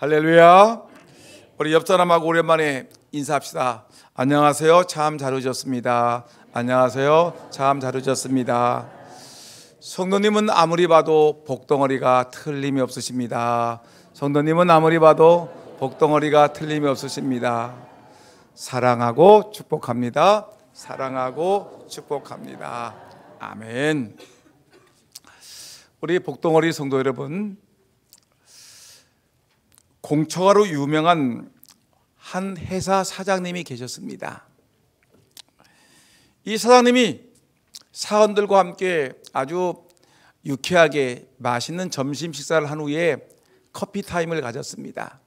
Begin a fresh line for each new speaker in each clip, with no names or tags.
할렐루야. 우리 옆 사람하고 오랜만에 인사합시다. 안녕하세요. 참 잘 오셨습니다. 안녕하세요. 참 잘 오셨습니다. 성도님은 아무리 봐도 복덩어리가 틀림이 없으십니다. 성도님은 아무리 봐도 복덩어리가 틀림이 없으십니다. 사랑하고 축복합니다. 사랑하고 축복합니다. 아멘. 우리 복덩어리 성도 여러분, 공처가로 유명한 한 회사 사장님이 계셨습니다. 이 사장님이 사원들과 함께 아주 유쾌하게 맛있는 점심 식사를 한 후에 커피 타임을 가졌습니다.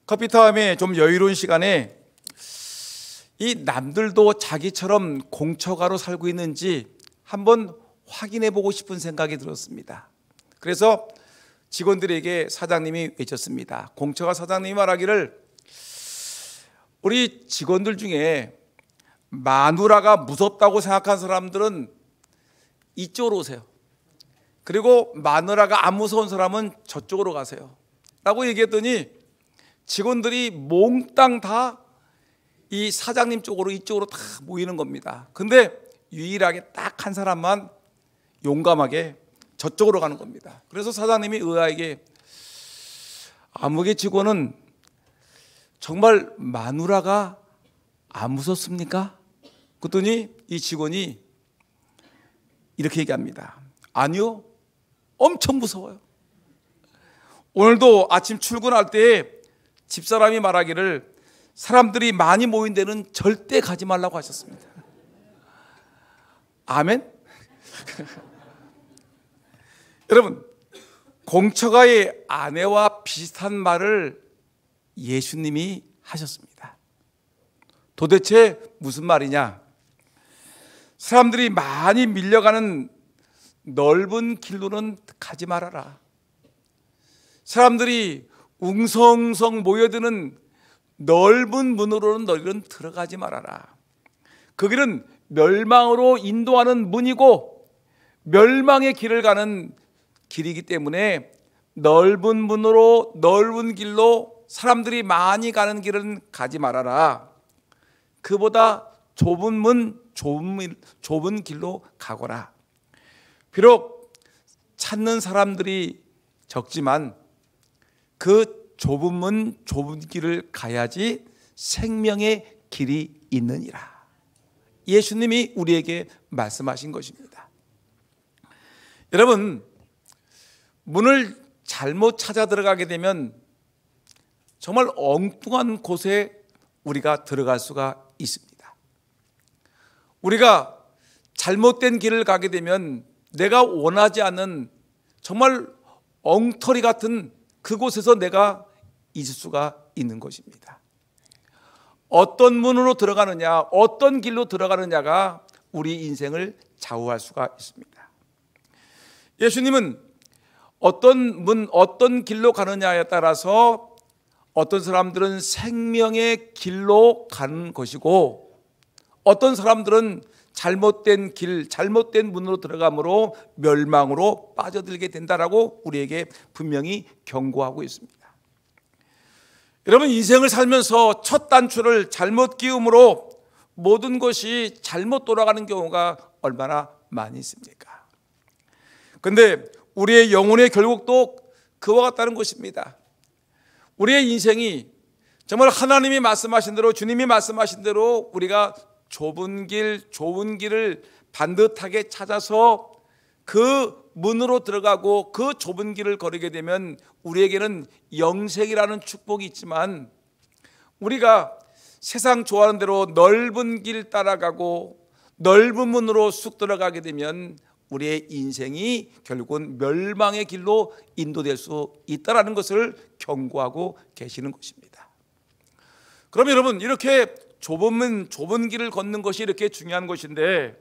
커피 타임에 좀 여유로운 시간에 이 남들도 자기처럼 공처가로 살고 있는지 한번 확인해 보고 싶은 생각이 들었습니다. 그래서 직원들에게 사장님이 외쳤습니다. 공처가 사장님이 말하기를, 우리 직원들 중에 마누라가 무섭다고 생각하는 사람들은 이쪽으로 오세요. 그리고 마누라가 안 무서운 사람은 저쪽으로 가세요 라고 얘기했더니 직원들이 몽땅 다 이 사장님 쪽으로, 이쪽으로 다 모이는 겁니다. 근데 유일하게 딱 한 사람만 용감하게 저쪽으로 가는 겁니다. 그래서 사장님이 의아하게, 아무개 직원은 정말 마누라가 안 무섭습니까? 그랬더니 이 직원이 이렇게 얘기합니다. 아니요, 엄청 무서워요. 오늘도 아침 출근할 때 집사람이 말하기를, 사람들이 많이 모인 데는 절대 가지 말라고 하셨습니다. 아멘? 여러분, 공처가의 아내와 비슷한 말을 예수님이 하셨습니다. 도대체 무슨 말이냐? 사람들이 많이 밀려가는 넓은 길로는 가지 말아라. 사람들이 웅성웅성 모여드는 넓은 문으로는 너희는 들어가지 말아라. 그 길은 멸망으로 인도하는 문이고 멸망의 길을 가는 길이기 때문에 넓은 문으로, 넓은 길로 사람들이 많이 가는 길은 가지 말아라. 그보다 좁은 문, 좁은 길로 가거라. 비록 찾는 사람들이 적지만 그 좁은 문, 좁은 길을 가야지 생명의 길이 있느니라. 예수님이 우리에게 말씀하신 것입니다. 여러분, 문을 잘못 찾아 들어가게 되면 정말 엉뚱한 곳에 우리가 들어갈 수가 있습니다. 우리가 잘못된 길을 가게 되면 내가 원하지 않는 정말 엉터리 같은 그곳에서 내가 있을 수가 있는 것입니다. 어떤 문으로 들어가느냐, 어떤 길로 들어가느냐가 우리 인생을 좌우할 수가 있습니다. 예수님은 어떤 문, 어떤 길로 가느냐에 따라서 어떤 사람들은 생명의 길로 가는 것이고 어떤 사람들은 잘못된 길, 잘못된 문으로 들어감으로 멸망으로 빠져들게 된다라고 우리에게 분명히 경고하고 있습니다. 여러분, 인생을 살면서 첫 단추를 잘못 끼움으로 모든 것이 잘못 돌아가는 경우가 얼마나 많이 있습니까? 그런데 우리의 영혼의 결국도 그와 같다는 것입니다. 우리의 인생이 정말 하나님이 말씀하신 대로, 주님이 말씀하신 대로 우리가 좁은 길, 좋은 길을 반듯하게 찾아서 그 문으로 들어가고 그 좁은 길을 걸으게 되면 우리에게는 영생이라는 축복이 있지만, 우리가 세상 좋아하는 대로 넓은 길 따라가고 넓은 문으로 쑥 들어가게 되면 우리의 인생이 결국은 멸망의 길로 인도될 수 있다는 것을 경고하고 계시는 것입니다. 그럼 여러분, 이렇게 좁은 문, 좁은 길을 걷는 것이 이렇게 중요한 것인데,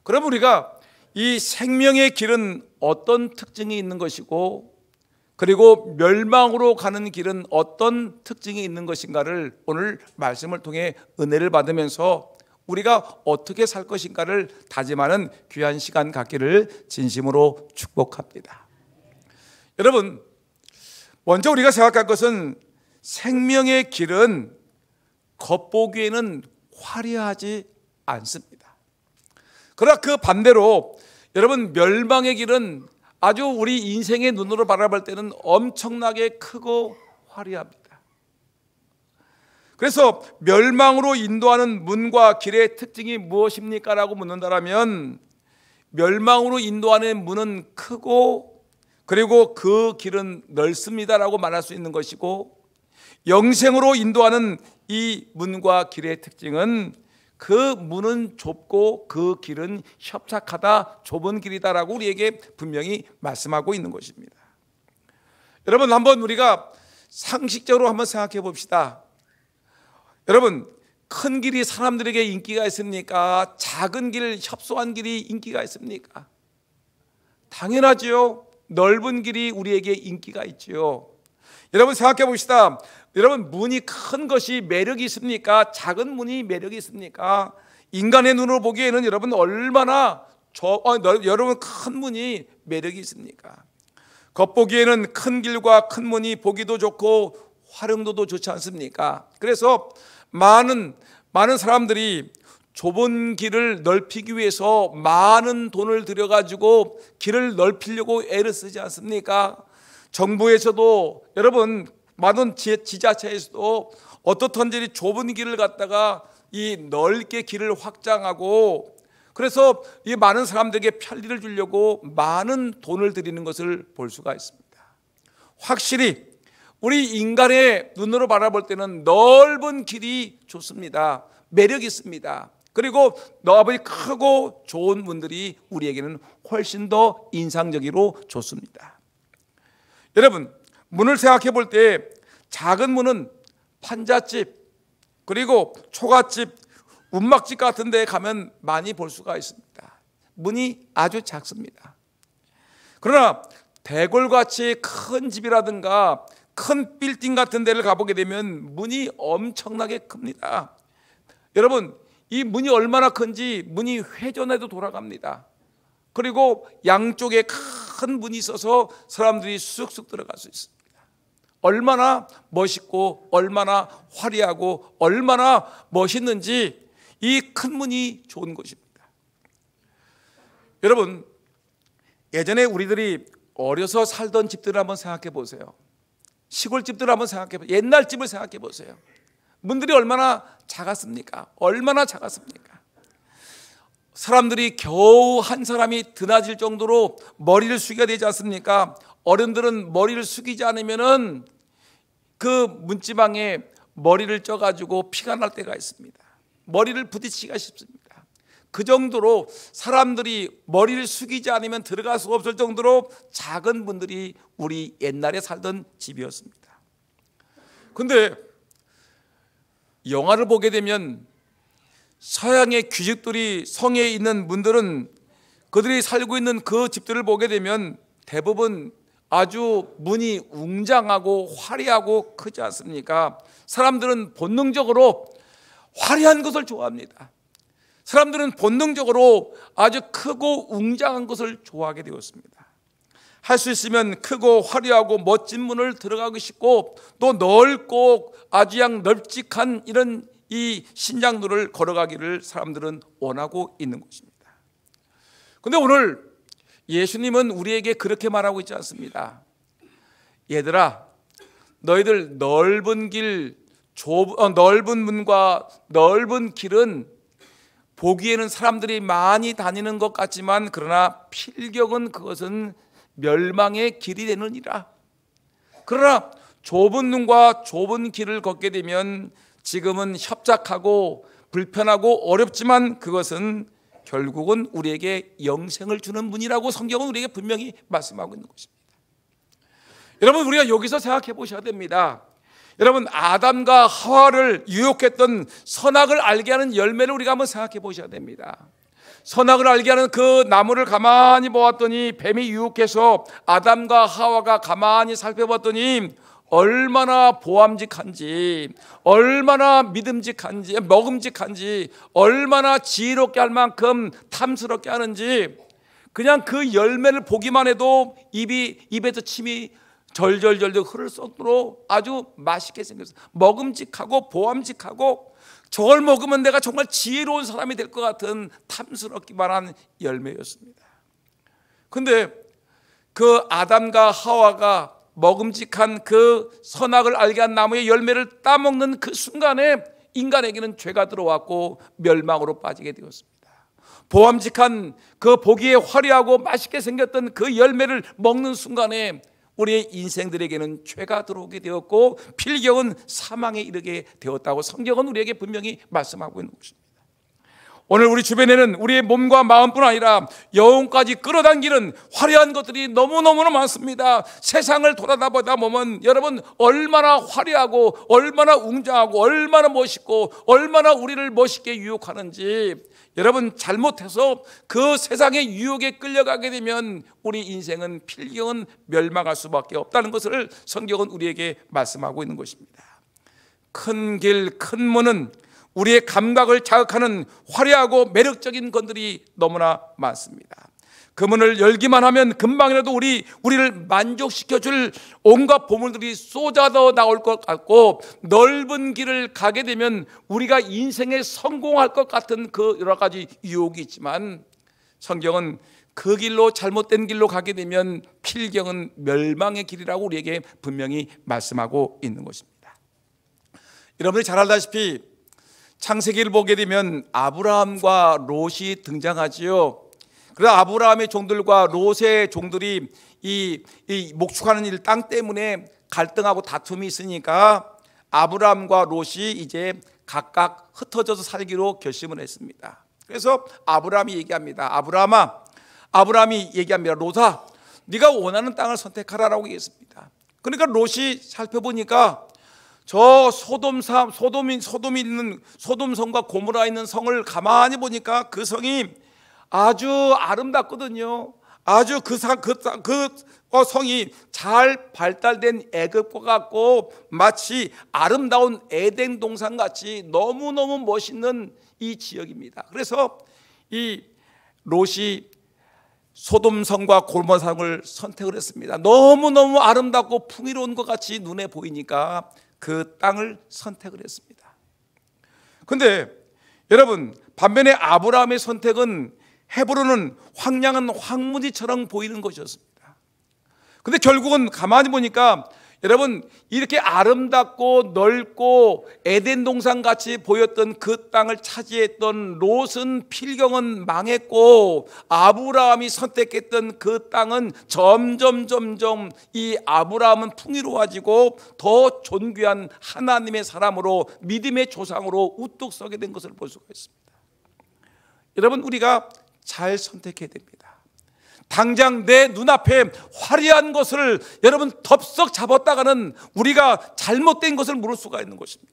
그럼 우리가 이 생명의 길은 어떤 특징이 있는 것이고, 그리고 멸망으로 가는 길은 어떤 특징이 있는 것인가를 오늘 말씀을 통해 은혜를 받으면서 우리가 어떻게 살 것인가를 다짐하는 귀한 시간 갖기를 진심으로 축복합니다. 여러분, 먼저 우리가 생각할 것은 생명의 길은 겉보기에는 화려하지 않습니다. 그러나 그 반대로 여러분, 멸망의 길은 아주 우리 인생의 눈으로 바라볼 때는 엄청나게 크고 화려합니다. 그래서 멸망으로 인도하는 문과 길의 특징이 무엇입니까? 라고 묻는다면, 멸망으로 인도하는 문은 크고 그리고 그 길은 넓습니다 라고 말할 수 있는 것이고, 영생으로 인도하는 이 문과 길의 특징은 그 문은 좁고 그 길은 협착하다, 좁은 길이다라고 우리에게 분명히 말씀하고 있는 것입니다. 여러분, 한번 우리가 상식적으로 한번 생각해 봅시다. 여러분, 큰 길이 사람들에게 인기가 있습니까? 작은 길, 협소한 길이 인기가 있습니까? 당연하지요. 넓은 길이 우리에게 인기가 있지요. 여러분, 생각해 봅시다. 여러분, 문이 큰 것이 매력이 있습니까? 작은 문이 매력이 있습니까? 인간의 눈으로 보기에는 여러분, 얼마나 여러분, 큰 문이 매력이 있습니까? 겉보기에는 큰 길과 큰 문이 보기도 좋고 활용도도 좋지 않습니까? 그래서 많은 사람들이 좁은 길을 넓히기 위해서 많은 돈을 들여가지고 길을 넓히려고 애를 쓰지 않습니까? 정부에서도 여러분, 많은 지자체에서도 어떻든지 좁은 길을 갖다가 이 넓게 길을 확장하고, 그래서 이 많은 사람들에게 편리를 주려고 많은 돈을 들이는 것을 볼 수가 있습니다. 확실히 우리 인간의 눈으로 바라볼 때는 넓은 길이 좋습니다. 매력이 있습니다. 그리고 넓이 크고 좋은 문들이 우리에게는 훨씬 더 인상적이고 좋습니다. 여러분, 문을 생각해 볼 때 작은 문은 판잣집, 그리고 초가집, 운막집 같은 데 가면 많이 볼 수가 있습니다. 문이 아주 작습니다. 그러나 대궐같이 큰 집이라든가 큰 빌딩 같은 데를 가보게 되면 문이 엄청나게 큽니다. 여러분, 이 문이 얼마나 큰지 문이 회전해도 돌아갑니다. 그리고 양쪽에 큰 문이 있어서 사람들이 쑥쑥 들어갈 수 있습니다. 얼마나 멋있고 얼마나 화려하고 얼마나 멋있는지 이 큰 문이 좋은 것입니다. 여러분, 예전에 우리들이 어려서 살던 집들을 한번 생각해 보세요. 시골집들을 한번 생각해 보세요. 옛날 집을 생각해 보세요. 문들이 얼마나 작았습니까? 얼마나 작았습니까? 사람들이 겨우 한 사람이 드나질 정도로 머리를 숙여야 되지 않습니까? 어른들은 머리를 숙이지 않으면은 그 문지방에 머리를 쪄가지고 피가 날 때가 있습니다. 머리를 부딪히기가 쉽습니다. 그 정도로 사람들이 머리를 숙이지 않으면 들어갈 수가 없을 정도로 작은 문들이 우리 옛날에 살던 집이었습니다. 근데 영화를 보게 되면 서양의 귀족들이 성에 있는 문들은 그들이 살고 있는 그 집들을 보게 되면 대부분 아주 문이 웅장하고 화려하고 크지 않습니까? 사람들은 본능적으로 화려한 것을 좋아합니다. 사람들은 본능적으로 아주 크고 웅장한 것을 좋아하게 되었습니다. 할 수 있으면 크고 화려하고 멋진 문을 들어가고 싶고, 또 넓고 아주 넓직한 이런 이 신장로를 걸어가기를 사람들은 원하고 있는 것입니다. 그런데 오늘 예수님은 우리에게 그렇게 말하고 있지 않습니다. 얘들아, 너희들 넓은 길, 넓은 문과 넓은 길은 보기에는 사람들이 많이 다니는 것 같지만 그러나 필경은 그것은 멸망의 길이 되느니라. 그러나 좁은 문과 좁은 길을 걷게 되면 지금은 협착하고 불편하고 어렵지만 그것은 결국은 우리에게 영생을 주는 문이라고 성경은 우리에게 분명히 말씀하고 있는 것입니다. 여러분, 우리가 여기서 생각해 보셔야 됩니다. 여러분, 아담과 하와를 유혹했던 선악을 알게 하는 열매를 우리가 한번 생각해 보셔야 됩니다. 선악을 알게 하는 그 나무를 가만히 보았더니 뱀이 유혹해서 아담과 하와가 가만히 살펴봤더니 얼마나 보암직한지, 얼마나 믿음직한지, 먹음직한지, 얼마나 지혜롭게 할 만큼 탐스럽게 하는지, 그냥 그 열매를 보기만 해도 입에서 침이 절절절절 흐를 정도로 아주 맛있게 생겼어요. 먹음직하고 보암직하고 저걸 먹으면 내가 정말 지혜로운 사람이 될 것 같은 탐스럽기만 한 열매였습니다. 근데 그 아담과 하와가 먹음직한 그 선악을 알게 한 나무의 열매를 따먹는 그 순간에 인간에게는 죄가 들어왔고 멸망으로 빠지게 되었습니다. 보암직한 그 보기에 화려하고 맛있게 생겼던 그 열매를 먹는 순간에 우리의 인생들에게는 죄가 들어오게 되었고 필경은 사망에 이르게 되었다고 성경은 우리에게 분명히 말씀하고 있는 것입니다. 오늘 우리 주변에는 우리의 몸과 마음뿐 아니라 영혼까지 끌어당기는 화려한 것들이 너무너무 많습니다. 세상을 돌아다보다 보면 여러분 얼마나 화려하고 얼마나 웅장하고 얼마나 멋있고 얼마나 우리를 멋있게 유혹하는지, 여러분 잘못해서 그 세상의 유혹에 끌려가게 되면 우리 인생은 필경은 멸망할 수밖에 없다는 것을 성경은 우리에게 말씀하고 있는 것입니다. 큰 길, 큰 문은 우리의 감각을 자극하는 화려하고 매력적인 것들이 너무나 많습니다. 그 문을 열기만 하면 금방이라도 우리를 만족시켜줄 온갖 보물들이 쏟아져 나올 것 같고, 넓은 길을 가게 되면 우리가 인생에 성공할 것 같은 그 여러 가지 유혹이 있지만, 성경은 그 길로 잘못된 길로 가게 되면 필경은 멸망의 길이라고 우리에게 분명히 말씀하고 있는 것입니다. 여러분이 잘 알다시피 창세기를 보게 되면 아브라함과 롯이 등장하지요. 그래서 아브라함의 종들과 롯의 종들이 이 목축하는 일 땅 때문에 갈등하고 다툼이 있으니까 아브라함과 롯이 이제 각각 흩어져서 살기로 결심을 했습니다. 그래서 아브라함이 얘기합니다. 아브라함이 얘기합니다. 롯아, 네가 원하는 땅을 선택하라라고 얘기했습니다. 그러니까 롯이 살펴보니까 저 소돔이 있는 소돔성과 고모라 있는 성을 가만히 보니까 그 성이 아주 아름답거든요. 아주 그 성이 잘 발달된 애굽과 같고 마치 아름다운 에덴 동산 같이 너무너무 멋있는 이 지역입니다. 그래서 이 롯이 소돔성과 고모라성을 선택을 했습니다. 너무너무 아름답고 풍요로운 것 같이 눈에 보이니까 그 땅을 선택을 했습니다. 그런데 여러분, 반면에 아브라함의 선택은 헤브론은 황량한 황무지처럼 보이는 것이었습니다. 그런데 결국은 가만히 보니까 여러분, 이렇게 아름답고 넓고 에덴 동산 같이 보였던 그 땅을 차지했던 롯은 필경은 망했고, 아브라함이 선택했던 그 땅은 점점 이 아브라함은 풍요로워지고 더 존귀한 하나님의 사람으로 믿음의 조상으로 우뚝 서게 된 것을 볼 수가 있습니다. 여러분, 우리가 잘 선택해야 됩니다. 당장 내 눈앞에 화려한 것을 여러분 덥석 잡았다가는 우리가 잘못된 것을 물을 수가 있는 것입니다.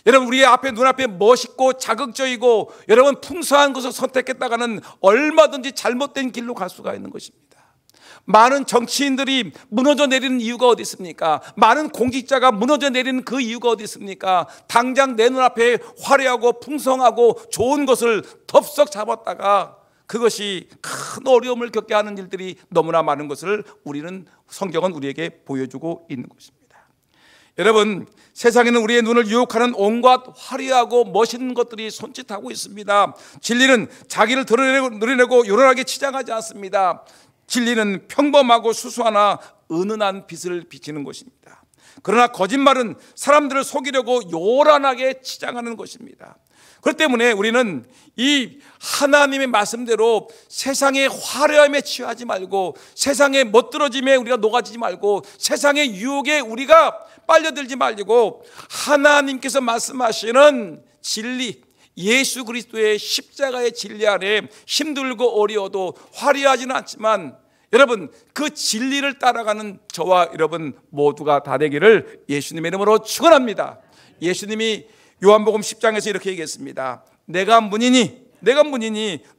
여러분, 우리 눈앞에 멋있고 자극적이고 여러분 풍성한 것을 선택했다가는 얼마든지 잘못된 길로 갈 수가 있는 것입니다. 많은 정치인들이 무너져 내리는 이유가 어디 있습니까? 많은 공직자가 무너져 내리는 그 이유가 어디 있습니까? 당장 내 눈앞에 화려하고 풍성하고 좋은 것을 덥석 잡았다가 그것이 큰 어려움을 겪게 하는 일들이 너무나 많은 것을 성경은 우리에게 보여주고 있는 것입니다. 여러분, 세상에는 우리의 눈을 유혹하는 온갖 화려하고 멋있는 것들이 손짓하고 있습니다. 진리는 자기를 드러내고 요란하게 치장하지 않습니다. 진리는 평범하고 수수하나 은은한 빛을 비치는 것입니다. 그러나 거짓말은 사람들을 속이려고 요란하게 치장하는 것입니다. 그렇기 때문에 우리는 이 하나님의 말씀대로 세상의 화려함에 취하지 말고, 세상의 멋들어짐에 우리가 녹아지지 말고, 세상의 유혹에 우리가 빨려들지 말고, 하나님께서 말씀하시는 진리, 예수 그리스도의 십자가의 진리 안에 힘들고 어려워도 화려하지는 않지만 여러분, 그 진리를 따라가는 저와 여러분 모두가 다 되기를 예수님의 이름으로 축원합니다. 예수님이 요한복음 10장에서 이렇게 얘기했습니다. 내가 문이니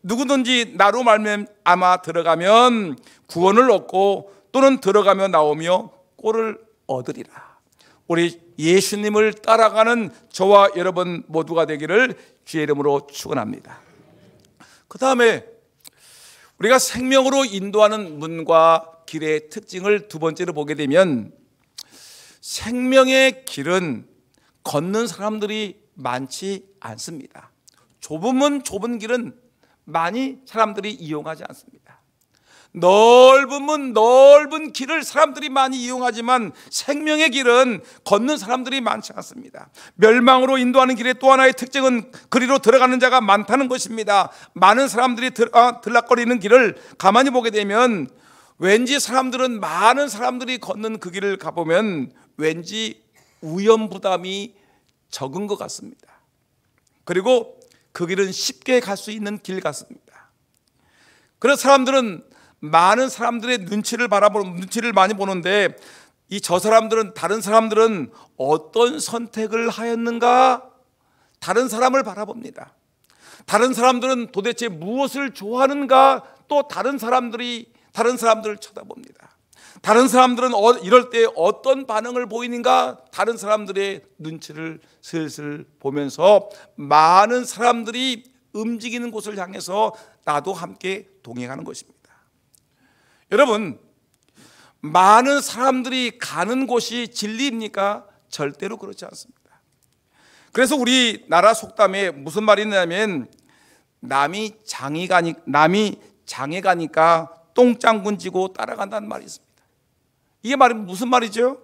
누구든지 나로 말미암아 들어가면 구원을 얻고 또는 들어가며 나오며 꼴을 얻으리라. 우리 예수님을 따라가는 저와 여러분 모두가 되기를 주의 이름으로 축원합니다. 그 다음에 우리가 생명으로 인도하는 문과 길의 특징을 두 번째로 보게 되면 생명의 길은 걷는 사람들이 많지 않습니다. 좁으면 좁은 길은 많이 사람들이 이용하지 않습니다. 넓으면 넓은 길을 사람들이 많이 이용하지만 생명의 길은 걷는 사람들이 많지 않습니다. 멸망으로 인도하는 길의 또 하나의 특징은 그리로 들어가는 자가 많다는 것입니다. 많은 사람들이 들락거리는 길을 가만히 보게 되면 왠지 많은 사람들이 걷는 그 길을 가보면 왠지 위험 부담이 적은 것 같습니다. 그리고 그 길은 쉽게 갈 수 있는 길 같습니다. 그래서 사람들은 많은 사람들의 눈치를 많이 보는데 다른 사람들은 어떤 선택을 하였는가? 다른 사람을 바라봅니다. 다른 사람들은 도대체 무엇을 좋아하는가? 또 다른 사람들을 쳐다봅니다. 다른 사람들은 이럴 때 어떤 반응을 보이는가? 다른 사람들의 눈치를 슬슬 보면서 많은 사람들이 움직이는 곳을 향해서 나도 함께 동행하는 것입니다. 여러분, 많은 사람들이 가는 곳이 진리입니까? 절대로 그렇지 않습니다. 그래서 우리나라 속담에 무슨 말이 있냐면 남이 장에 가니까 똥장군 지고 따라간다는 말이 있습니다. 이게 무슨 말이죠?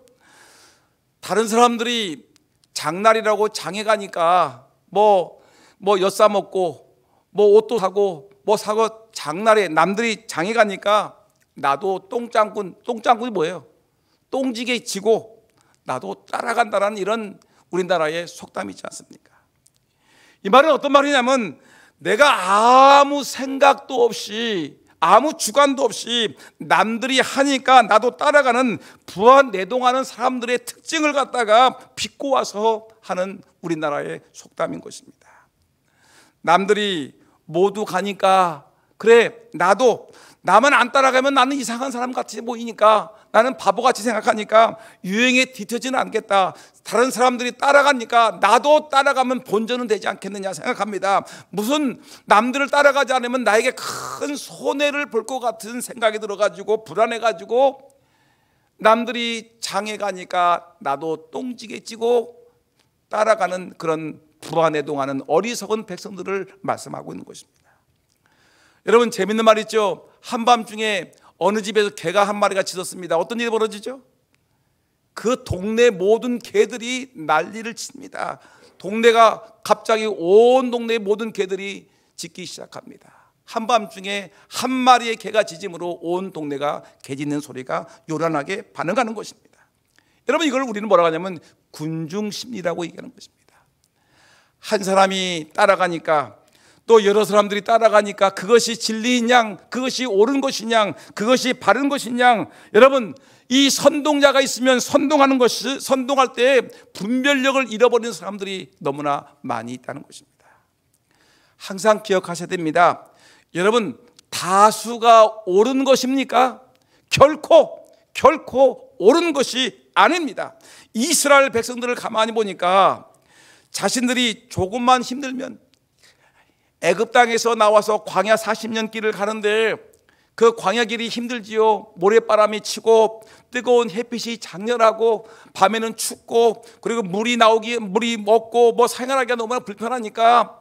다른 사람들이 장날이라고 장에 가니까 뭐 엿사 먹고 옷도 사고 장날에 남들이 장에 가니까 나도 똥장군이 뭐예요? 똥지게 지고 나도 따라간다라는 이런 우리나라의 속담이 있지 않습니까? 이 말은 어떤 말이냐면 내가 아무 생각도 없이 아무 주관도 없이 남들이 하니까 나도 따라가는 부안내동하는 사람들의 특징을 갖다가 빚고 와서 하는 우리나라의 속담인 것입니다. 남들이 모두 가니까 그래 나만 안 따라가면 나는 이상한 사람 같이 보이니까 나는 바보같이 생각하니까 유행에 뒤처지는 않겠다. 다른 사람들이 따라가니까 나도 따라가면 본전은 되지 않겠느냐 생각합니다. 무슨 남들을 따라가지 않으면 나에게 큰 손해를 볼 것 같은 생각이 들어가지고 불안해가지고 남들이 장에 가니까 나도 똥지게 찌고 따라가는 그런 불안해동하는 어리석은 백성들을 말씀하고 있는 것입니다. 여러분, 재밌는 말 있죠? 한밤중에 어느 집에서 개가 한 마리가 짖었습니다. 어떤 일이 벌어지죠? 그 동네 모든 개들이 난리를 칩니다. 갑자기 온 동네의 모든 개들이 짖기 시작합니다. 한밤중에 한 마리의 개가 짖음으로 온 동네가 개 짖는 소리가 요란하게 반응하는 것입니다. 여러분, 이걸 우리는 뭐라고 하냐면 군중심리라고 얘기하는 것입니다. 한 사람이 따라가니까 또 여러 사람들이 따라가니까 그것이 진리인 양, 그것이 옳은 것이냐, 그것이 바른 것이냐. 여러분, 이 선동자가 있으면 선동할 때 분별력을 잃어버리는 사람들이 너무나 많이 있다는 것입니다. 항상 기억하셔야 됩니다. 여러분, 다수가 옳은 것입니까? 결코 옳은 것이 아닙니다. 이스라엘 백성들을 가만히 보니까 자신들이 조금만 힘들면 애굽 땅에서 나와서 광야 40년 길을 가는데 그 광야 길이 힘들지요. 모래바람이 치고 뜨거운 햇빛이 장렬하고 밤에는 춥고 그리고 물이 먹고 생활하기가 너무나 불편하니까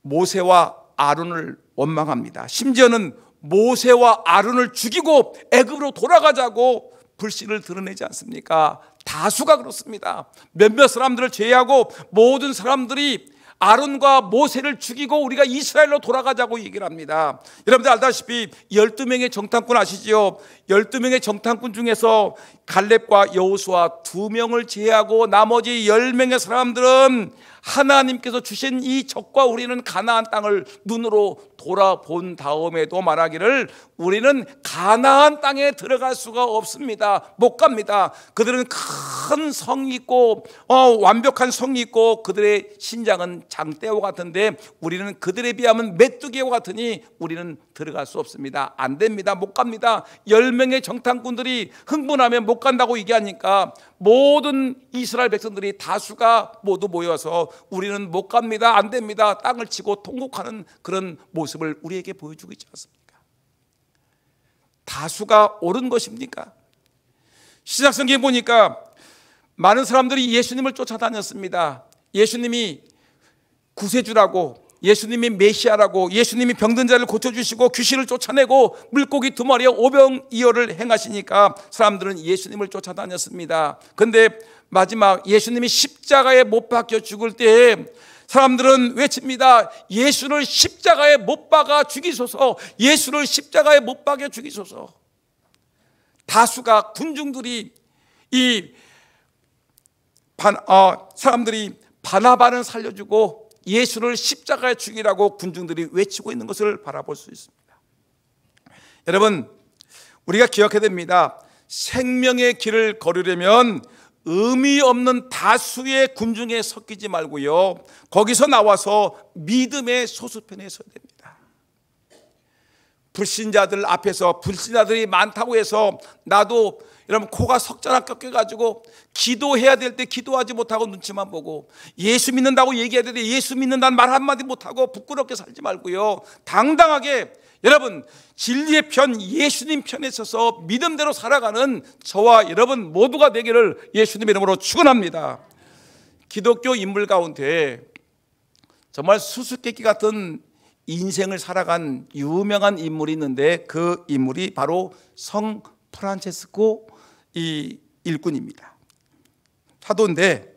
모세와 아론을 원망합니다. 심지어는 모세와 아론을 죽이고 애굽으로 돌아가자고 불신을 드러내지 않습니까? 다수가 그렇습니다. 몇몇 사람들을 제외하고 모든 사람들이 아론과 모세를 죽이고 우리가 이스라엘로 돌아가자고 얘기를 합니다. 여러분들 알다시피 12명의 정탐꾼 아시지요? 12명의 정탐꾼 중에서 갈렙과 여호수아 2명을 제외하고 나머지 10명의 사람들은 하나님께서 주신 이 적과 우리는 가나안 땅을 눈으로 돌아본 다음에도 말하기를 우리는 가나안 땅에 들어갈 수가 없습니다. 못 갑니다. 그들은 큰 성이 있고 완벽한 성이 있고 그들의 신장은 장대와 같은데 우리는 그들에 비하면 메뚜기와 같으니 우리는 들어갈 수 없습니다. 안 됩니다. 못 갑니다. 10명의 정탐꾼들이 흥분하면 못 간다고 얘기하니까 모든 이스라엘 백성들이 다수가 모두 모여서 우리는 못 갑니다. 안 됩니다. 땅을 치고 통곡하는 그런 모습을 우리에게 보여주고 있지 않습니까? 다수가 옳은 것입니까? 신약성경에 보니까 많은 사람들이 예수님을 쫓아다녔습니다. 예수님이 구세주라고, 예수님이 메시아라고, 예수님이 병든 자를 고쳐주시고 귀신을 쫓아내고 물고기 2마리에 오병이어를 행하시니까 사람들은 예수님을 쫓아다녔습니다. 그런데 마지막 예수님이 십자가에 못 박혀 죽을 때 사람들은 외칩니다. 예수를 십자가에 못 박아 죽이소서, 예수를 십자가에 못 박아 죽이소서. 다수가 군중들이 사람들이 바나바는 살려주고 예수를 십자가에 죽이라고 군중들이 외치고 있는 것을 바라볼 수 있습니다. 여러분, 우리가 기억해야 됩니다. 생명의 길을 걸으려면 의미 없는 다수의 군중에 섞이지 말고요, 거기서 나와서 믿음의 소수편에 서야 됩니다. 불신자들 앞에서, 불신자들이 많다고 해서 나도 여러분 코가 석자나 꺾여가지고 기도해야 될 때 기도하지 못하고 눈치만 보고, 예수 믿는다고 얘기해야 되는데 예수 믿는다는 말 한마디 못하고 부끄럽게 살지 말고요, 당당하게 여러분 진리의 편, 예수님 편에 서서 믿음대로 살아가는 저와 여러분 모두가 되기를 예수님의 이름으로 축원합니다. 기독교 인물 가운데 정말 수수께끼 같은 인생을 살아간 유명한 인물이 있는데 그 인물이 바로 성 프란체스코 이 일꾼입니다. 사도인데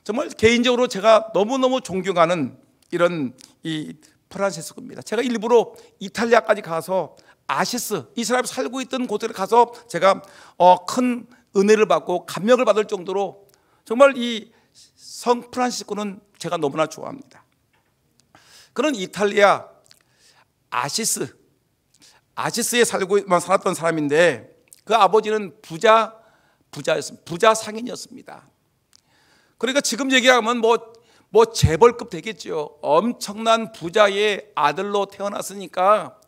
정말 개인적으로 제가 너무너무 존경하는 이런 이 프란체스코입니다. 제가 일부러 이탈리아까지 가서 아시스, 이 사람이 살고 있던 곳에 가서 제가 큰 은혜를 받고 감명을 받을 정도로 정말 이 성 프란체스코는 제가 너무나 좋아합니다. 그런 이탈리아 아시스에 살았던 사람인데 그 아버지는 부자였습니다. 부자 상인이었습니다. 그러니까 지금 얘기하면 뭐 재벌급 되겠죠. 엄청난 부자의 아들로 태어났으니까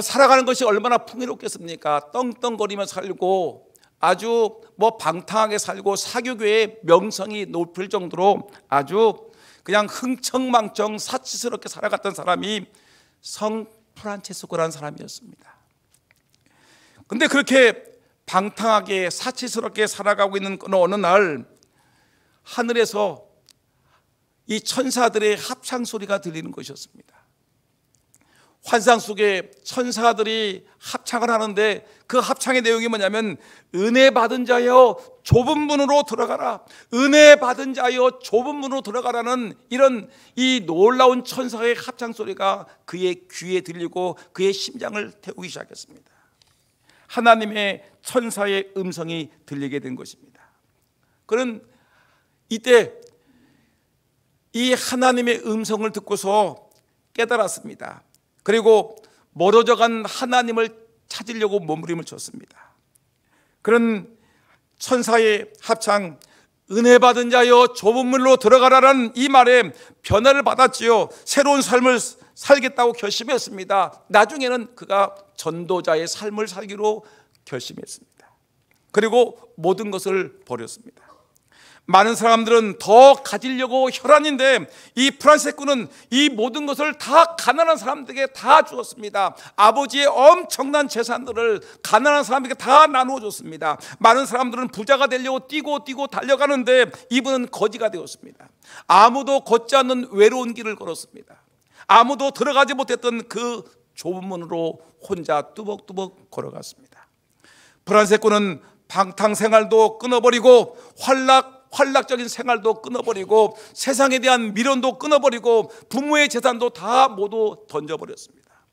살아가는 것이 얼마나 풍요롭겠습니까? 떵떵거리며 살고 아주 방탕하게 살고 사교계의 명성이 높을 정도로 아주 그냥 흥청망청 사치스럽게 살아갔던 사람이 성 프란체스코라는 사람이었습니다. 근데 그렇게 방탕하게 사치스럽게 살아가고 있는 어느 날 하늘에서 이 천사들의 합창 소리가 들리는 것이었습니다. 환상 속에 천사들이 합창을 하는데 그 합창의 내용이 뭐냐면, 은혜 받은 자여 좁은 문으로 들어가라, 은혜 받은 자여 좁은 문으로 들어가라는 이런 이 놀라운 천사의 합창 소리가 그의 귀에 들리고 그의 심장을 태우기 시작했습니다. 하나님의 천사의 음성이 들리게 된 것입니다. 그는 이때 이 하나님의 음성을 듣고서 깨달았습니다. 그리고 멀어져 간 하나님을 찾으려고 몸부림을 쳤습니다. 그런 천사의 합창, 은혜 받은 자여 좁은 문으로 들어가라는 이 말에 변화를 받았지요. 새로운 삶을 살겠다고 결심했습니다. 나중에는 그가 전도자의 삶을 살기로 결심했습니다. 그리고 모든 것을 버렸습니다. 많은 사람들은 더 가지려고 혈안인데 이 프란체스코는 이 모든 것을 다 가난한 사람들에게 다 주었습니다. 아버지의 엄청난 재산들을 가난한 사람에게 다 나누어 줬습니다. 많은 사람들은 부자가 되려고 뛰고 달려가는데 이분은 거지가 되었습니다. 아무도 걷지 않는 외로운 길을 걸었습니다. 아무도 들어가지 못했던 그 좁은 문으로 혼자 뚜벅뚜벅 걸어갔습니다. 프란체스코는 방탕 생활도 끊어버리고 활락적인 생활도 끊어버리고 세상에 대한 미련도 끊어버리고 부모의 재산도 다 모두 던져버렸습니다.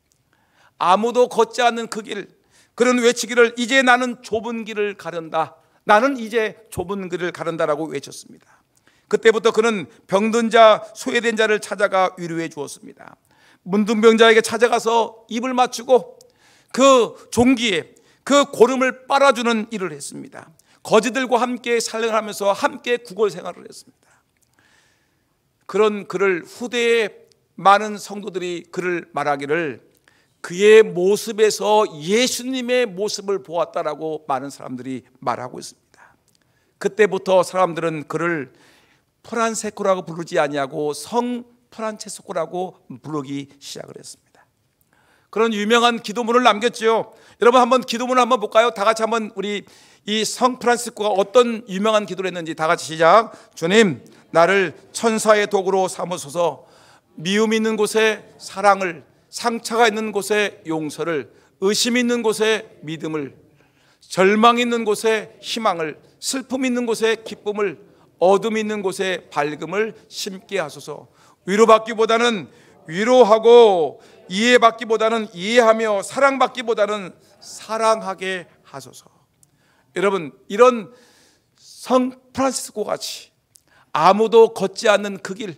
아무도 걷지 않는 그 길, 그런 외치기를 이제 나는 좁은 길을 가른다, 나는 이제 좁은 길을 가른다라고 외쳤습니다. 그때부터 그는 병든 자, 소외된 자를 찾아가 위로해 주었습니다. 문둥병자에게 찾아가서 입을 맞추고 그 종기에 그 고름을 빨아주는 일을 했습니다. 거지들과 함께 살림을 하면서 함께 구걸 생활을 했습니다. 그런 그를 후대에 많은 성도들이 그를 말하기를 그의 모습에서 예수님의 모습을 보았다라고 많은 사람들이 말하고 있습니다. 그때부터 사람들은 그를 프란체스코라고 부르지 아니하고 성 프란체스코라고 부르기 시작을 했습니다. 그런 유명한 기도문을 남겼죠. 여러분 한번 기도문을 한번 볼까요? 다 같이 한번 우리 이 성 프란시스코가 어떤 유명한 기도를 했는지 다 같이 시작. 주님, 나를 천사의 도구로 삼으소서. 미움 있는 곳에 사랑을, 상처가 있는 곳에 용서를, 의심 있는 곳에 믿음을, 절망 있는 곳에 희망을, 슬픔 있는 곳에 기쁨을, 어둠 있는 곳에 밝음을 심게 하소서. 위로받기보다는 위로하고 이해받기보다는 이해하며 사랑받기보다는 사랑하게 하소서. 여러분, 이런 성 프란시스코 같이 아무도 걷지 않는 그 길,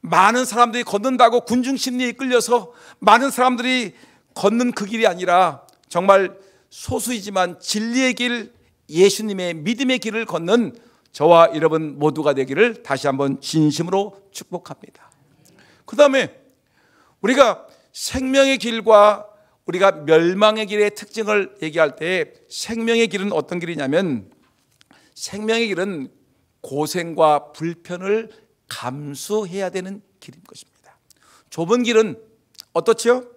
많은 사람들이 걷는다고 군중심리에 이끌려서 많은 사람들이 걷는 그 길이 아니라 정말 소수이지만 진리의 길, 예수님의 믿음의 길을 걷는 저와 여러분 모두가 되기를 다시 한번 진심으로 축복합니다. 그 다음에 우리가 생명의 길과 우리가 멸망의 길의 특징을 얘기할 때 생명의 길은 어떤 길이냐면, 생명의 길은 고생과 불편을 감수해야 되는 길인 것입니다. 좁은 길은 어떻죠?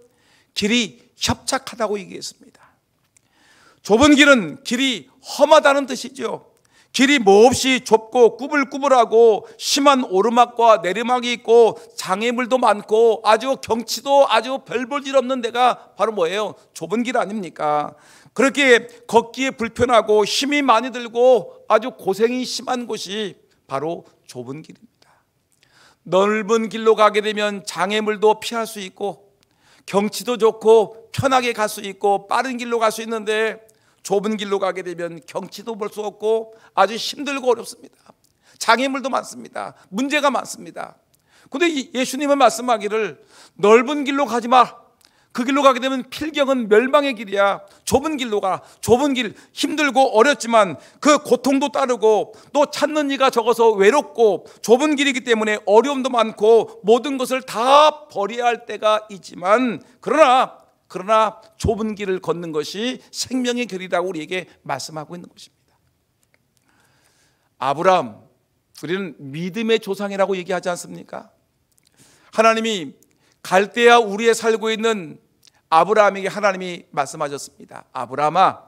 길이 협착하다고 얘기했습니다. 좁은 길은 길이 험하다는 뜻이죠. 길이 몹시 좁고 꾸불꾸불하고 심한 오르막과 내리막이 있고 장애물도 많고 아주 경치도 아주 별 볼 일 없는 데가 바로 뭐예요? 좁은 길 아닙니까? 그렇게 걷기에 불편하고 힘이 많이 들고 아주 고생이 심한 곳이 바로 좁은 길입니다. 넓은 길로 가게 되면 장애물도 피할 수 있고 경치도 좋고 편하게 갈 수 있고 빠른 길로 갈 수 있는데, 좁은 길로 가게 되면 경치도 볼 수 없고 아주 힘들고 어렵습니다. 장애물도 많습니다. 문제가 많습니다. 그런데 예수님은 말씀하기를 넓은 길로 가지 마. 그 길로 가게 되면 필경은 멸망의 길이야. 좁은 길로 가. 좁은 길, 힘들고 어렵지만 그 고통도 따르고 또 찾는 이가 적어서 외롭고 좁은 길이기 때문에 어려움도 많고 모든 것을 다 버려야 할 때가 있지만, 그러나 좁은 길을 걷는 것이 생명의 길이라고 우리에게 말씀하고 있는 것입니다. 아브라함, 우리는 믿음의 조상이라고 얘기하지 않습니까? 하나님이 갈대아 우리에 살고 있는 아브라함에게 하나님이 말씀하셨습니다. 아브라함아,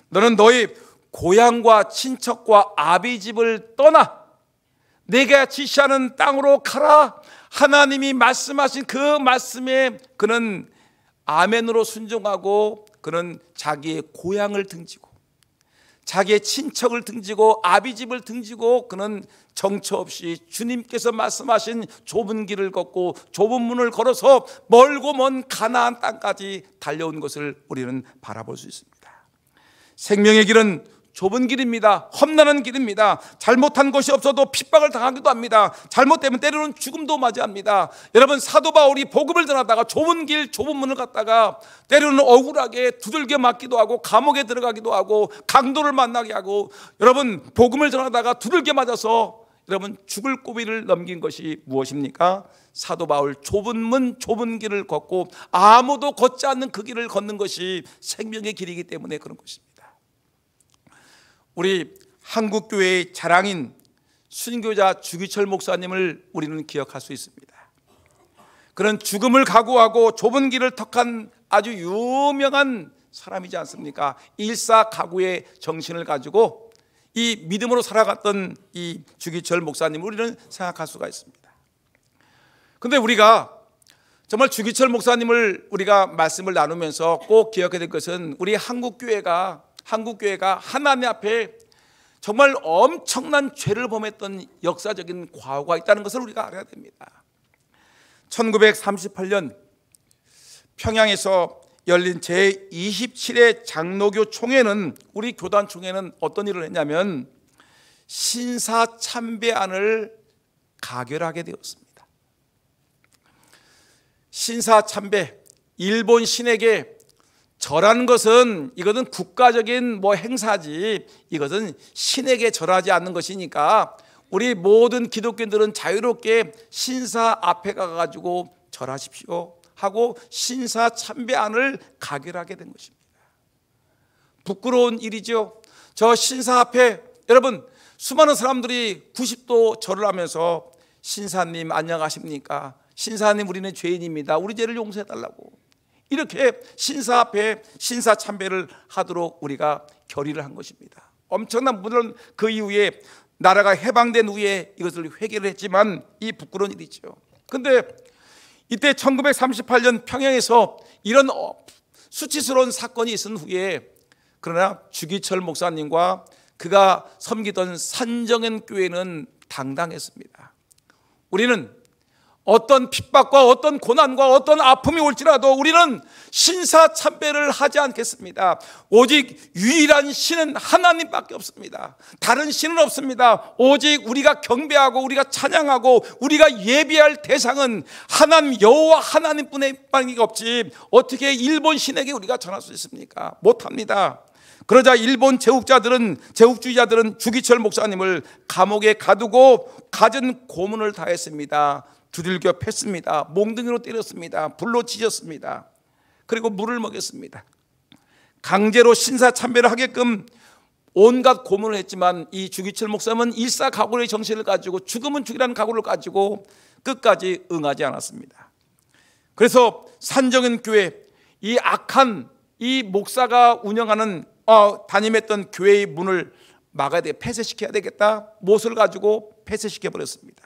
너는 너희 고향과 친척과 아비 집을 떠나 내가 지시하는 땅으로 가라. 하나님이 말씀하신 그 말씀에 그는 아멘으로 순종하고 그는 자기의 고향을 등지고 자기의 친척을 등지고 아비집을 등지고 그는 정처 없이 주님께서 말씀하신 좁은 길을 걷고 좁은 문을 걸어서 멀고 먼 가나안 땅까지 달려온 것을 우리는 바라볼 수 있습니다. 생명의 길은 좁은 길입니다. 험난한 길입니다. 잘못한 것이 없어도 핍박을 당하기도 합니다. 잘못되면 때로는 죽음도 맞이합니다. 여러분, 사도 바울이 복음을 전하다가 좁은 길, 좁은 문을 갔다가 때로는 억울하게 두들겨 맞기도 하고 감옥에 들어가기도 하고 강도를 만나게 하고, 여러분 복음을 전하다가 두들겨 맞아서 여러분 죽을 고비를 넘긴 것이 무엇입니까? 사도 바울 좁은 문, 좁은 길을 걷고 아무도 걷지 않는 그 길을 걷는 것이 생명의 길이기 때문에 그런 것입니다. 우리 한국교회의 자랑인 순교자 주기철 목사님을 우리는 기억할 수 있습니다. 그런 죽음을 각오하고 좁은 길을 턱한 아주 유명한 사람이지 않습니까? 일사각오의 정신을 가지고 이 믿음으로 살아갔던 이 주기철 목사님을 우리는 생각할 수가 있습니다. 그런데 우리가 정말 주기철 목사님을 우리가 말씀을 나누면서 꼭 기억해야 될 것은 우리 한국교회가 하나님 앞에 정말 엄청난 죄를 범했던 역사적인 과거가 있다는 것을 우리가 알아야 됩니다. 1938년 평양에서 열린 제27회 장로교 총회는, 우리 교단 총회는 어떤 일을 했냐면 신사참배안을 가결하게 되었습니다. 신사참배, 일본 신에게 절하는 것은 이것은 국가적인 행사지, 이것은 신에게 절하지 않는 것이니까 우리 모든 기독교인들은 자유롭게 신사 앞에 가가지고 절하십시오 하고 신사 참배안을 가결하게 된 것입니다. 부끄러운 일이죠. 저 신사 앞에 여러분 수많은 사람들이 90도 절을 하면서 신사님 안녕하십니까? 신사님 우리는 죄인입니다. 우리 죄를 용서해 달라고. 이렇게 신사 앞에 신사참배를 하도록 우리가 결의를 한 것입니다. 엄청난, 물론 그 이후에 나라가 해방된 후에 이것을 회개를 했지만 이 부끄러운 일이죠. 근데 이때 1938년 평양에서 이런 수치스러운 사건이 있은 후에, 그러나 주기철 목사님과 그가 섬기던 산정현 교회는 당당했습니다. 우리는 어떤 핍박과 어떤 고난과 어떤 아픔이 올지라도 우리는 신사참배를 하지 않겠습니다. 오직 유일한 신은 하나님밖에 없습니다. 다른 신은 없습니다. 오직 우리가 경배하고 우리가 찬양하고 우리가 예배할 대상은 하나님, 여호와 하나님뿐밖에 없지 어떻게 일본 신에게 우리가 전할 수 있습니까? 못합니다. 그러자 일본 제국주의자들은 주기철 목사님을 감옥에 가두고 갖은 고문을 다했습니다. 두들겨 팼습니다. 몽둥이로 때렸습니다. 불로 지졌습니다. 그리고 물을 먹였습니다. 강제로 신사참배를 하게끔 온갖 고문을 했지만 이 주기철 목사님은 일사각오의 정신을 가지고 죽으면 죽이라는 각오를 가지고 끝까지 응하지 않았습니다. 그래서 산정현 교회, 이 악한 이 목사가 운영하는 담임했던 교회의 문을 막아야 돼, 폐쇄시켜야 되겠다. 못을 가지고 폐쇄시켜 버렸습니다.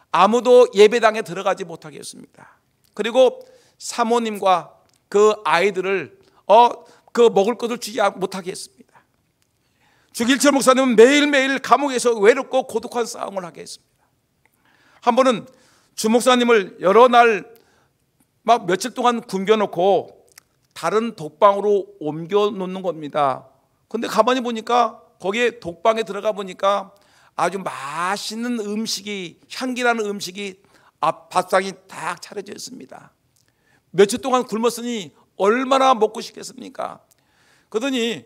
아무도 예배당에 들어가지 못하게 했습니다. 그리고 사모님과 그 아이들을 그 먹을 것을 주지 못하게 했습니다. 주기철 목사님은 매일매일 감옥에서 외롭고 고독한 싸움을 하게 했습니다. 한 번은 주 목사님을 여러 날 막 며칠 동안 굶겨놓고 다른 독방으로 옮겨 놓는 겁니다. 근데 가만히 보니까 거기에 독방에 들어가 보니까 아주 맛있는 음식이, 향기나는 음식이 밥상이 딱 차려져 있습니다. 며칠 동안 굶었으니 얼마나 먹고 싶겠습니까? 그러더니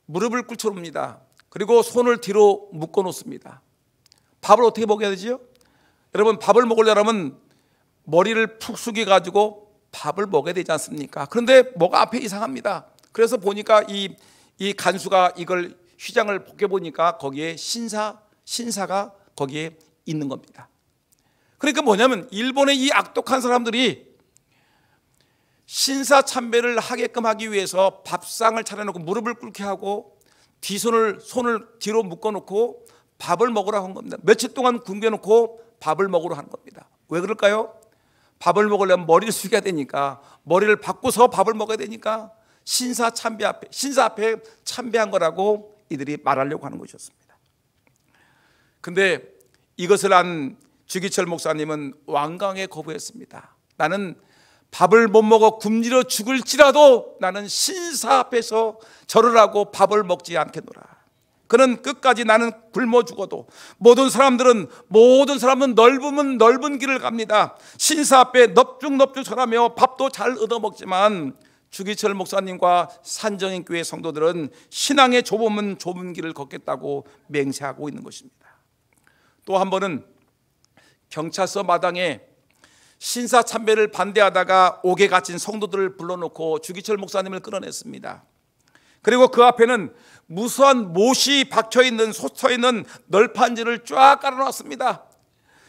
무릎을 꿇쳐놓습니다. 그리고 손을 뒤로 묶어 놓습니다. 밥을 어떻게 먹어야 되죠? 여러분, 밥을 먹으려면 머리를 푹 숙여가지고 밥을 먹어야 되지 않습니까? 그런데 뭐가 앞에 이상합니다. 그래서 보니까 이 간수가 이걸 휘장을 벗겨보니까 거기에 신사가 거기에 있는 겁니다. 그러니까 뭐냐면 일본의 이 악독한 사람들이 신사참배를 하게끔 하기 위해서 밥상을 차려놓고 무릎을 꿇게 하고 손을 뒤로 묶어놓고 밥을 먹으라고 한 겁니다. 며칠 동안 굶겨놓고 밥을 먹으러 하는 겁니다. 왜 그럴까요? 밥을 먹으려면 머리를 숙여야 되니까, 머리를 바꾸서 밥을 먹어야 되니까 신사 앞에 참배한 거라고 이들이 말하려고 하는 것이었습니다. 근데 이것을 안 주기철 목사님은 완강하게 거부했습니다. 나는 밥을 못 먹어 굶주려 죽을지라도 나는 신사 앞에서 절을 하고 밥을 먹지 않겠노라. 그는 끝까지 나는 굶어 죽어도 모든 사람은 넓은 길을 갑니다. 신사 앞에 넙죽넙죽 절하며 밥도 잘 얻어먹지만 주기철 목사님과 산정현 교회 성도들은 신앙의 좁은 길을 걷겠다고 맹세하고 있는 것입니다. 또 한 번은 경찰서 마당에 신사참배를 반대하다가 옥에 갇힌 성도들을 불러놓고 주기철 목사님을 끌어냈습니다. 그리고 그 앞에는 무수한 못이 박혀있는, 솟아있는 널판지를 쫙 깔아놨습니다.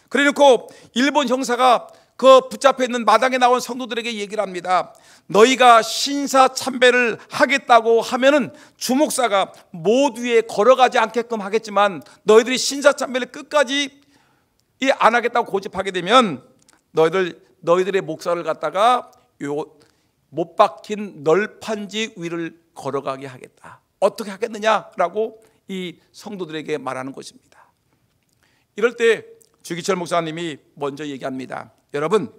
그래놓고 일본 형사가 그 붙잡혀 있는 마당에 나온 성도들에게 얘기를 합니다. 너희가 신사참배를 하겠다고 하면은 주목사가 못 위에 걸어가지 않게끔 하겠지만 너희들이 신사참배를 끝까지 안 하겠다고 고집하게 되면 너희들의 목사를 갖다가 요 못 박힌 널판지 위를 걸어가게 하겠다. 어떻게 하겠느냐라고 이 성도들에게 말하는 것입니다. 이럴 때 주기철 목사님이 먼저 얘기합니다. 여러분,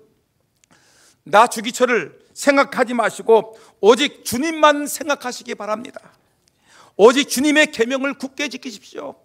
나 주기철을 생각하지 마시고 오직 주님만 생각하시기 바랍니다. 오직 주님의 계명을 굳게 지키십시오.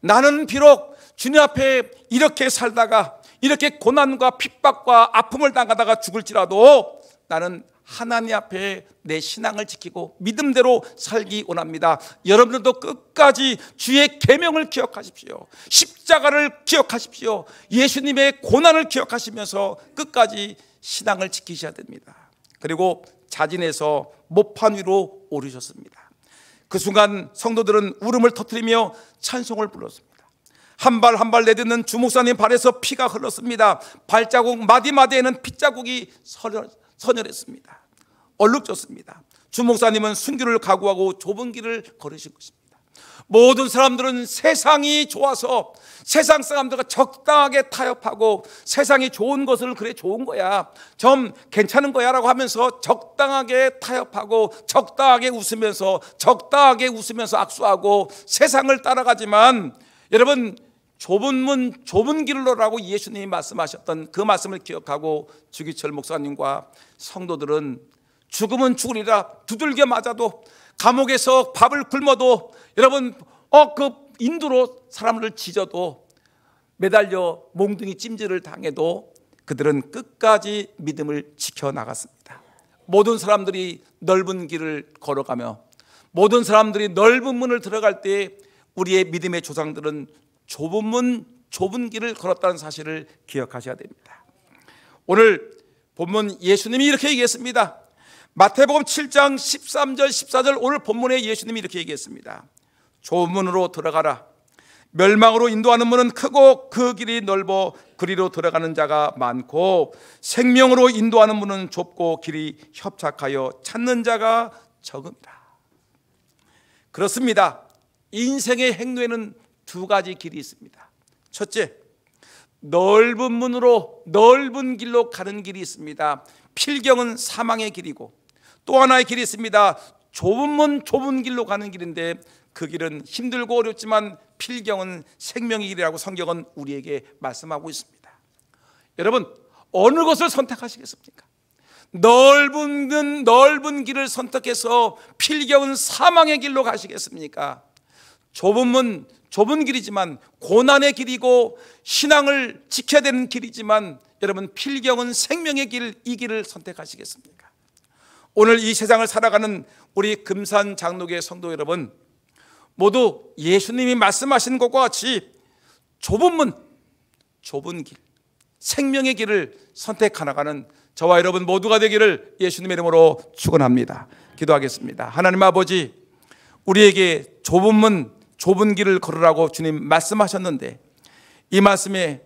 나는 비록 주님 앞에 이렇게 살다가 이렇게 고난과 핍박과 아픔을 당하다가 죽을지라도 나는 하나님 앞에 내 신앙을 지키고 믿음대로 살기 원합니다. 여러분들도 끝까지 주의 계명을 기억하십시오. 십자가를 기억하십시오. 예수님의 고난을 기억하시면서 끝까지 신앙을 지키셔야 됩니다. 그리고 자진해서 모판 위로 오르셨습니다. 그 순간 성도들은 울음을 터뜨리며 찬송을 불렀습니다. 한 발 한 발 내딛는 주목사님 발에서 피가 흘렀습니다. 발자국 마디마디에는 핏자국이 선열했습니다. 얼룩졌습니다. 주 목사님은 순교를 각오하고 좁은 길을 걸으신 것입니다. 모든 사람들은 세상이 좋아서 세상 사람들과 적당하게 타협하고 세상이 좋은 것을 그래 좋은 거야, 좀 괜찮은 거야 라고 하면서 적당하게 타협하고 적당하게 웃으면서 악수하고 세상을 따라가지만, 여러분 좁은 문 좁은 길로라고 예수님이 말씀하셨던 그 말씀을 기억하고 주기철 목사님과 성도들은 죽으면 죽으리라 두들겨 맞아도, 감옥에서 밥을 굶어도, 여러분 그 인두로 사람을 찢어도, 매달려 몽둥이 찜질을 당해도 그들은 끝까지 믿음을 지켜나갔습니다. 모든 사람들이 넓은 길을 걸어가며 모든 사람들이 넓은 문을 들어갈 때 우리의 믿음의 조상들은 좁은 문 좁은 길을 걸었다는 사실을 기억하셔야 됩니다. 오늘 본문 예수님이 이렇게 얘기했습니다. 마태복음 7장 13절 14절 오늘 본문에 예수님이 이렇게 얘기했습니다. 좁은 문으로 들어가라. 멸망으로 인도하는 문은 크고 그 길이 넓어 그리로 들어가는 자가 많고, 생명으로 인도하는 문은 좁고 길이 협착하여 찾는 자가 적음이라. 그렇습니다. 인생의 행로에는 두 가지 길이 있습니다. 첫째, 넓은 문으로 넓은 길로 가는 길이 있습니다. 필경은 사망의 길이고, 또 하나의 길이 있습니다. 좁은 문 좁은 길로 가는 길인데 그 길은 힘들고 어렵지만 필경은 생명의 길이라고 성경은 우리에게 말씀하고 있습니다. 여러분 어느 것을 선택하시겠습니까? 넓은 길을 선택해서 필경은 사망의 길로 가시겠습니까? 좁은 문 좁은 길이지만 고난의 길이고 신앙을 지켜야 되는 길이지만, 여러분 필경은 생명의 길, 이 길을 선택하시겠습니까? 오늘 이 세상을 살아가는 우리 금산 장로교회 성도 여러분, 모두 예수님이 말씀하신 것과 같이 좁은 문 좁은 길, 생명의 길을 선택하나가는 저와 여러분 모두가 되기를 예수님의 이름으로 축원합니다. 기도하겠습니다. 하나님 아버지, 우리에게 좁은 문 좁은 길을 걸으라고 주님 말씀하셨는데, 이 말씀에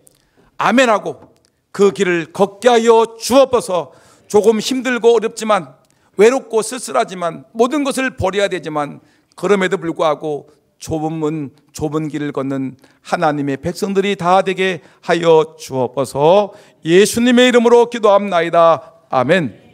아멘하고 그 길을 걷게 하여 주옵소서. 조금 힘들고 어렵지만, 외롭고 쓸쓸하지만, 모든 것을 버려야 되지만, 그럼에도 불구하고 좁은 문 좁은 길을 걷는 하나님의 백성들이 다 되게 하여 주옵소서. 예수님의 이름으로 기도합나이다. 아멘.